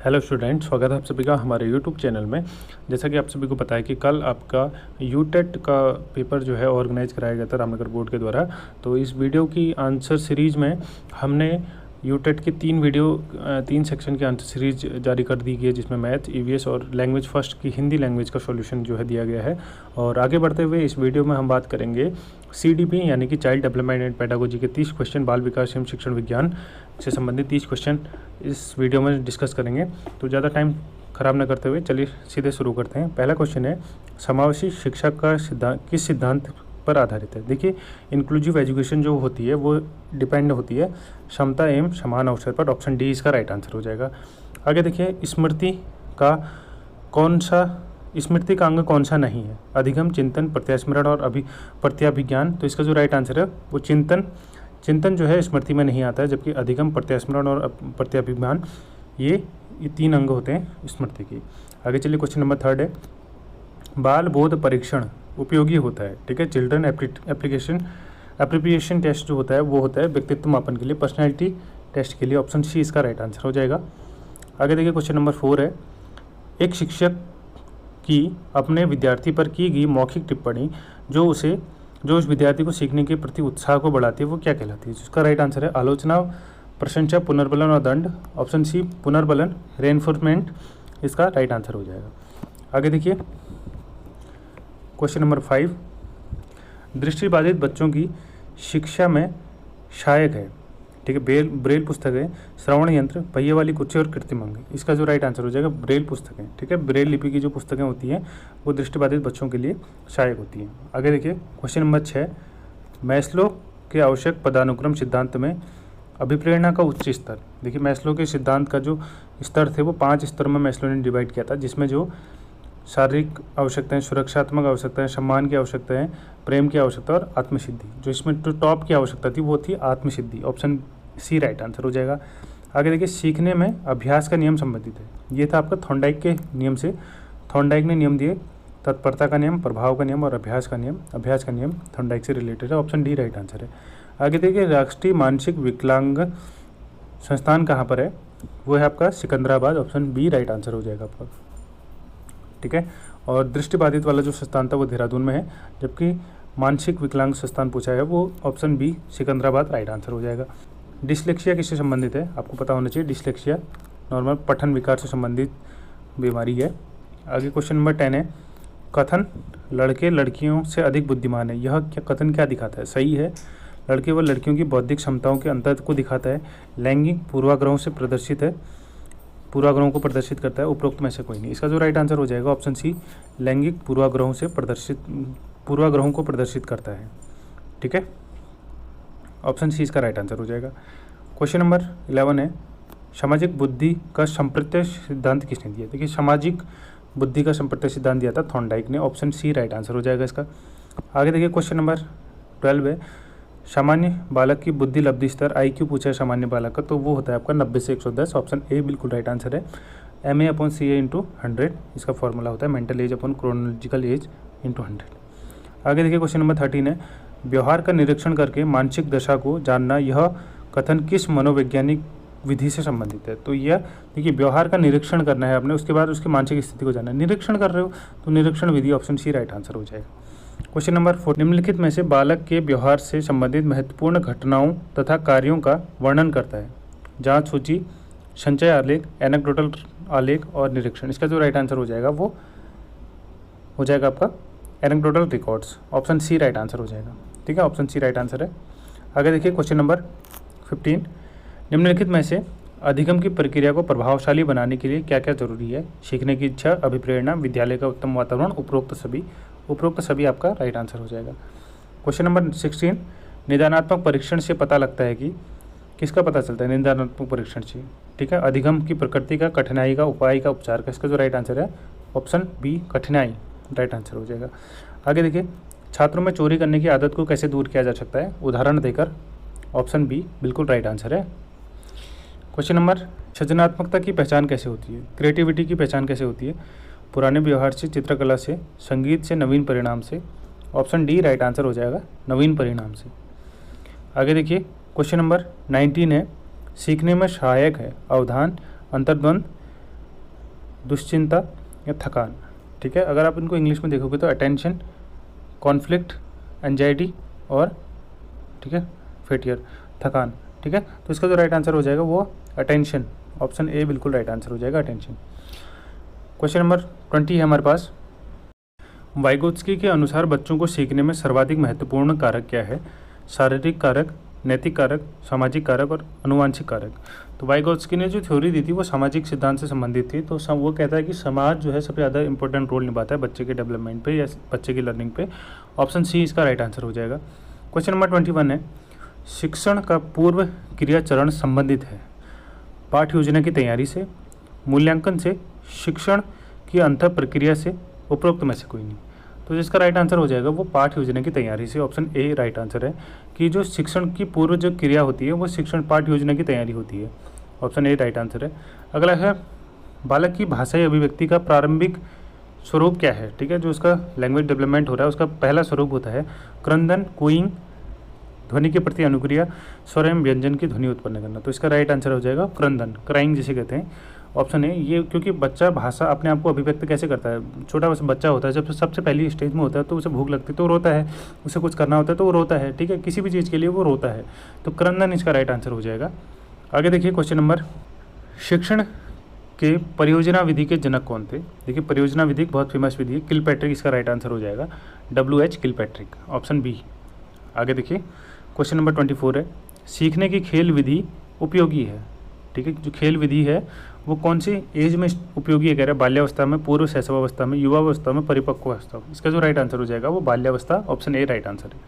Hello student, स्वागत है आप सभी का हमारे यूट्यूब चैनल में। जैसा कि आप सभी को पता है कि कल आपका यूटेट का पेपर जो है ऑर्गेनाइज कराया गया था रामनगर बोर्ड के द्वारा। तो इस वीडियो की आंसर सीरीज़ में हमने यूटेट के 3 सेक्शन की आंसर सीरीज जारी कर दी गई है, जिसमें मैथ, ईवीएस और लैंग्वेज फर्स्ट की हिंदी लैंग्वेज का सॉल्यूशन जो है दिया गया है। और आगे बढ़ते हुए इस वीडियो में हम बात करेंगे CDP यानी कि चाइल्ड डेवलपमेंट एंड पेडागोजी के 30 क्वेश्चन, बाल विकास एवं शिक्षण विज्ञान से संबंधित 30 क्वेश्चन इस वीडियो में डिस्कस करेंगे। तो ज़्यादा टाइम ख़राब न करते हुए चलिए सीधे शुरू करते हैं। पहला क्वेश्चन है, समावेशी शिक्षा का सिद्धांत किस सिद्धांत पर आधारित है। देखिए, इंक्लूसिव एजुकेशन जो होती है वो डिपेंड होती है क्षमता एवं समान अवसर पर। ऑप्शन डी इसका राइट आंसर हो जाएगा। आगे देखिए, स्मृति का अंग कौन सा नहीं है। अधिगम, चिंतन, प्रत्यास्मरण और प्रत्याभिज्ञान। तो इसका जो राइट आंसर है वो चिंतन जो है स्मृति में नहीं आता है, जबकि अधिगम, प्रत्यास्मरण और प्रत्याभिज्ञान ये 3 अंग होते हैं स्मृति की। आगे चलिए, क्वेश्चन नंबर 3 है, बाल बोध परीक्षण उपयोगी होता है। ठीक है, चिल्ड्रन एप्रीप्रिएशन टेस्ट जो होता है वो होता है व्यक्तित्व मापन के लिए, पर्सनैलिटी टेस्ट के लिए। ऑप्शन सी इसका राइट आंसर हो जाएगा। आगे देखिए, क्वेश्चन नंबर 4 है, एक शिक्षक की अपने विद्यार्थी पर की गई मौखिक टिप्पणी जो उस विद्यार्थी को सीखने के प्रति उत्साह को बढ़ाती है वो क्या कहलाती है। जिसका राइट आंसर है आलोचना, प्रशंसा, पुनर्बलन और दंड। ऑप्शन सी पुनर्बलन, रेनफोर्समेंट इसका राइट आंसर हो जाएगा। आगे देखिए, क्वेश्चन नंबर 5, दृष्टिबाधित बच्चों की शिक्षा में सहायक है। ठीक है, ब्रेल पुस्तक है, श्रवण यंत्र, पहिए वाली कुर्सी और कृत्रिम अंग। इसका जो राइट आंसर हो जाएगा ब्रेल पुस्तकें। ठीक है, ब्रेल लिपि की जो पुस्तकें होती हैं वो दृष्टिबाधित बच्चों के लिए सहायक होती हैं। आगे देखिए, क्वेश्चन नंबर 6, मैस्लो के आवश्यक पदानुक्रम सिद्धांत में अभिप्रेरणा का उच्च स्तर। देखिए, मैस्लो के सिद्धांत का जो स्तर थे वो 5 स्तर में मैस्लो ने डिवाइड किया था, जिसमें जो शारीरिक आवश्यकताएं, सुरक्षात्मक आवश्यकताएं, सम्मान की आवश्यकताएं, प्रेम की आवश्यकता और आत्मसिद्धि। जो इसमें जो टॉप की आवश्यकता थी वो थी आत्मसिद्धि। ऑप्शन सी राइट आंसर हो जाएगा। आगे देखिए, सीखने में अभ्यास का नियम संबंधित है। ये था आपका थॉर्नडाइक के नियम से। थॉर्नडाइक ने नियम दिए, तत्परता का नियम, प्रभाव का नियम और अभ्यास का नियम। अभ्यास का नियम थॉर्नडाइक से रिलेटेड है। ऑप्शन डी राइट आंसर है। आगे देखिए, राष्ट्रीय मानसिक विकलांग संस्थान कहाँ पर है, वो है आपका Secunderabad. Option B right answer हो जाएगा आपका। ठीक है, और दृष्टिबाधित वाला जो संस्थान था वो देहरादून में है, जबकि मानसिक विकलांग संस्थान पूछा है वो option B Secunderabad right answer हो जाएगा। डिस्लेक्सिया किससे संबंधित है, आपको पता होना चाहिए। डिस्लेक्सिया नॉर्मल पठन विकार से संबंधित बीमारी है। आगे क्वेश्चन नंबर 10 है, कथन लड़के लड़कियों से अधिक बुद्धिमान है। यह कथन क्या दिखाता है। सही है, लड़के व लड़कियों की बौद्धिक क्षमताओं के अंतर को दिखाता है। लैंगिक पूर्वाग्रहों से प्रदर्शित है, पूर्वाग्रहों को प्रदर्शित करता है। उपरोक्त में से कोई नहीं। इसका जो राइट आंसर हो जाएगा ऑप्शन सी, लैंगिक पूर्वाग्रहों को प्रदर्शित करता है। ठीक है, ऑप्शन सी इसका राइट आंसर हो जाएगा। क्वेश्चन नंबर 11 है, सामाजिक बुद्धि का संप्रत्यय सिद्धांत किसने दिया। देखिए, सामाजिक बुद्धि का संप्रत्यय सिद्धांत दिया था थॉर्नडाइक ने। ऑप्शन सी राइट आंसर हो जाएगा इसका। आगे देखिए, क्वेश्चन नंबर 12 है, सामान्य बालक की बुद्धि लब्धि स्तर IQ पूछा है सामान्य बालक का, तो वो होता है आपका 90 से 110। ऑप्शन ए बिल्कुल राइट आंसर है। MA/CA/100 इसका फॉर्मूला होता है, mental as upon chronological age into 100। आगे देखिए, क्वेश्चन नंबर 13 है, व्यवहार का निरीक्षण करके मानसिक दशा को जानना, यह कथन किस मनोवैज्ञानिक विधि से संबंधित है। तो यह देखिए, व्यवहार का निरीक्षण करना है आपने, उसके बाद उसकी मानसिक स्थिति को जानना है। निरीक्षण कर रहे हो तो निरीक्षण विधि। ऑप्शन सी राइट आंसर हो जाएगा। क्वेश्चन नंबर 4, निम्नलिखित में से बालक के व्यवहार से संबंधित महत्वपूर्ण घटनाओं तथा कार्यों का वर्णन करता है। जांच सूची, संचय आलेख, एनेक्डोटल आलेख और निरीक्षण। इसका जो राइट आंसर हो जाएगा वो हो जाएगा आपका anecdotal records. Option C right answer हो जाएगा। ठीक है, ऑप्शन सी राइट आंसर है। आगे देखिए, क्वेश्चन नंबर 15, निम्नलिखित में से अधिगम की प्रक्रिया को प्रभावशाली बनाने के लिए क्या क्या जरूरी है। सीखने की इच्छा, अभिप्रेरणा, विद्यालय का उत्तम वातावरण, उपरोक्त सभी आपका राइट आंसर हो जाएगा। क्वेश्चन नंबर 16, निदानात्मक परीक्षण से पता लगता है कि किसका पता चलता है। निदानात्मक परीक्षण से, ठीक है, अधिगम की प्रकृति का, कठिनाई का, उपाय का, उपचार का। इसका जो राइट आंसर है ऑप्शन बी कठिनाई राइट आंसर हो जाएगा। आगे देखिए, छात्रों में चोरी करने की आदत को कैसे दूर किया जा सकता है, उदाहरण देकर। ऑप्शन बी बिल्कुल राइट आंसर है। क्वेश्चन नंबर, सृजनात्मकता की पहचान कैसे होती है, क्रिएटिविटी की पहचान कैसे होती है। पुराने व्यवहार से, चित्रकला से, संगीत से, नवीन परिणाम से। ऑप्शन डी राइट आंसर हो जाएगा, नवीन परिणाम से। आगे देखिए, क्वेश्चन नंबर 19 है, सीखने में सहायक है अवधान, अंतर्द्वंद, दुश्चिंता या थकान। ठीक है, अगर आप इनको इंग्लिश में देखोगे तो अटेंशन, कॉन्फ्लिक्ट, एंजाइटी और ठीक है फेटियर, थकान। ठीक है, तो इसका जो राइट आंसर हो जाएगा वो अटेंशन, ऑप्शन ए बिल्कुल राइट आंसर हो जाएगा, अटेंशन। क्वेश्चन नंबर 20 है हमारे पास। वाइगोत्स्की के अनुसार बच्चों को सीखने में सर्वाधिक महत्वपूर्ण कारक क्या है? शारीरिक कारक, नैतिक कारक, सामाजिक कारक और अनुवांशिक कारक। तो वाइगोत्स्की ने जो थ्योरी दी थी वो सामाजिक सिद्धांत से संबंधित थी। तो वो कहता है कि समाज जो है सबसे ज़्यादा इंपॉर्टेंट रोल निभाता है बच्चे के डेवलपमेंट पे या बच्चे की लर्निंग पे। ऑप्शन सी इसका राइट आंसर हो जाएगा। क्वेश्चन नंबर 21 है, शिक्षण का पूर्व क्रिया चरण संबंधित है पाठ्य योजना की तैयारी से, मूल्यांकन से, शिक्षण की अंत प्रक्रिया से, उपरोक्त में से कोई नहीं। तो जिसका राइट आंसर हो जाएगा वो पाठ्य योजना की तैयारी से, ऑप्शन ए राइट आंसर है कि जो शिक्षण की पूर्व जो क्रिया होती है वो शिक्षण पाठ्य योजना की तैयारी होती है, ऑप्शन ए राइट आंसर है। अगला है, बालक की भाषाई अभिव्यक्ति का प्रारंभिक स्वरूप क्या है? ठीक है, जो उसका लैंग्वेज डेवलपमेंट हो रहा है उसका पहला स्वरूप होता है क्रंदन, कूइंग, ध्वनि के प्रति अनुक्रिया, स्वर एवं व्यंजन की ध्वनि उत्पन्न करना। तो इसका राइट आंसर हो जाएगा क्रंदन, क्राइंग जिसे कहते हैं, ऑप्शन है ये। क्योंकि बच्चा भाषा अपने आप को अभिव्यक्त कैसे करता है? छोटा बच्चा होता है, जब सबसे पहली स्टेज में होता है तो उसे भूख लगती है तो वो रोता है, उसे कुछ करना होता है तो वो रोता है। ठीक है, किसी भी चीज़ के लिए वो रोता है, तो क्रंदन इसका राइट आंसर हो जाएगा। आगे देखिए क्वेश्चन नंबर, शिक्षण के परियोजना विधि के जनक कौन थे? देखिए परियोजना विधि बहुत फेमस विधि है, किलपैट्रिक इसका राइट आंसर हो जाएगा, WH किलपैट्रिक, ऑप्शन बी। आगे देखिए क्वेश्चन नंबर 24 है, सीखने की खेल विधि उपयोगी है। ठीक है, जो खेल विधि है वो कौन सी एज में उपयोगी है? कह रहा है बाल्यावस्था में, पूर्व शैशवावस्था में, युवावस्था में, परिपक्व अवस्था में। इसका जो राइट आंसर हो जाएगा वो बाल्यावस्था, ऑप्शन ए राइट आंसर है।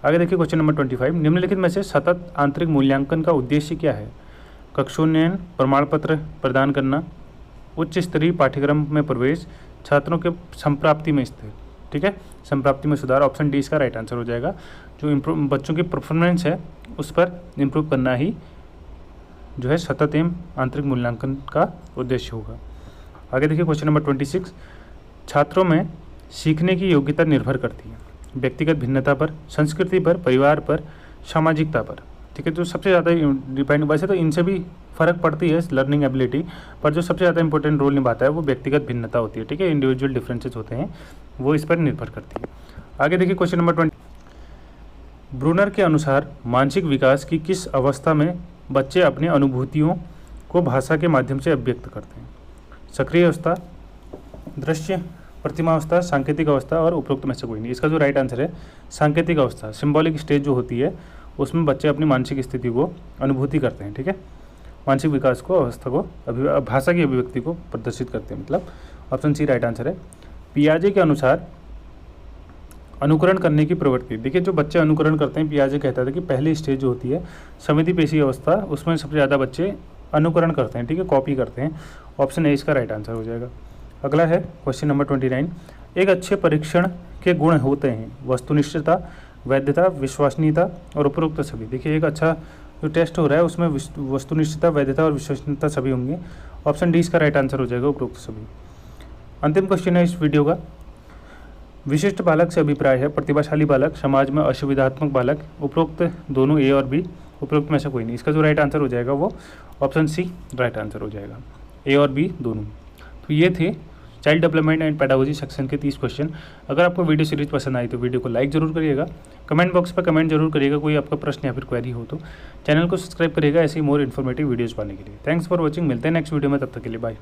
आगे देखिए क्वेश्चन नंबर 25, निम्नलिखित में से सतत आंतरिक मूल्यांकन का उद्देश्य क्या है? कक्षोन्नयन, प्रमाण पत्र प्रदान करना, उच्च स्तरीय पाठ्यक्रम में प्रवेश, छात्रों के संप्राप्ति में स्थिर। ठीक है, संप्राप्ति में सुधार, ऑप्शन डी इसका राइट आंसर हो जाएगा। जो बच्चों की परफॉर्मेंस है उस पर इम्प्रूव करना ही जो है सतत एवं आंतरिक मूल्यांकन का उद्देश्य होगा। आगे देखिए क्वेश्चन नंबर 26, छात्रों में सीखने की योग्यता निर्भर करती है व्यक्तिगत भिन्नता पर, संस्कृति पर, परिवार पर, सामाजिकता पर। ठीक है, जो सबसे ज़्यादा डिपेंड, वैसे तो इनसे भी फ़र्क पड़ती है लर्निंग एबिलिटी, पर जो सबसे ज़्यादा इंपॉर्टेंट रोल निभाता है वो व्यक्तिगत भिन्नता होती है। ठीक है, इंडिविजुअल डिफरेंसेस होते हैं, वो इस पर निर्भर करती है। आगे देखिए क्वेश्चन नंबर 20, ब्रूनर के अनुसार मानसिक विकास की किस अवस्था में बच्चे अपनी अनुभूतियों को भाषा के माध्यम से अभिव्यक्त करते हैं? सक्रिय अवस्था, दृश्य प्रतिमावस्था, सांकेतिक अवस्था और उपरोक्त में से कोई नहीं। इसका जो राइट आंसर है सांकेतिक अवस्था, सिंबॉलिक स्टेज जो होती है उसमें बच्चे अपनी मानसिक स्थिति को अनुभूति करते हैं। ठीक है, मानसिक विकास को, अवस्था को, भाषा की अभिव्यक्ति को प्रदर्शित करते हैं, मतलब ऑप्शन सी राइट आंसर है। पियाजे के अनुसार अनुकरण करने की प्रवृत्ति, देखिए जो बच्चे अनुकरण करते हैं, पियाजे कहता था कि पहली स्टेज जो होती है संवेदी पेशी अवस्था, उसमें सबसे ज़्यादा बच्चे अनुकरण करते हैं। ठीक है, कॉपी करते हैं, ऑप्शन ए इसका राइट आंसर हो जाएगा। अगला है क्वेश्चन नंबर 29, एक अच्छे परीक्षण के गुण होते हैं वस्तुनिष्ठता, वैधता, विश्वसनीयता और उपरोक्त सभी। देखिए एक अच्छा जो टेस्ट हो रहा है उसमें वस्तुनिष्ठता, वैधता और विश्वसनीयता सभी होंगे, ऑप्शन डी इसका राइट आंसर हो जाएगा, उपरोक्त सभी। अंतिम क्वेश्चन है इस वीडियो का, विशिष्ट बालक से अभिप्राय है प्रतिभाशाली बालक, समाज में असुविधात्मक बालक, उपरोक्त दोनों ए और बी, उपरोक्त में से कोई नहीं। इसका जो राइट आंसर हो जाएगा वो ऑप्शन सी राइट आंसर हो जाएगा, ए और बी दोनों। तो ये थे child development and pedagogy section के 30 क्वेश्चन। अगर आपको वीडियो सीरीज पसंद आई तो वीडियो को लाइक जरूर करिएगा, कमेंट बॉक्स पर कमेंट जरूर करिएगा कोई आपका प्रश्न या फिर क्वेरी हो तो, चैनल को सब्सक्राइब करिएगा ऐसे ही मोर इन्फॉर्मेटिव वीडियोज़ पाने के लिए। थैंक्स फॉर वॉचिंग, मिलते हैं नेक्स्ट वीडियो में, तब तक के लिए बाय।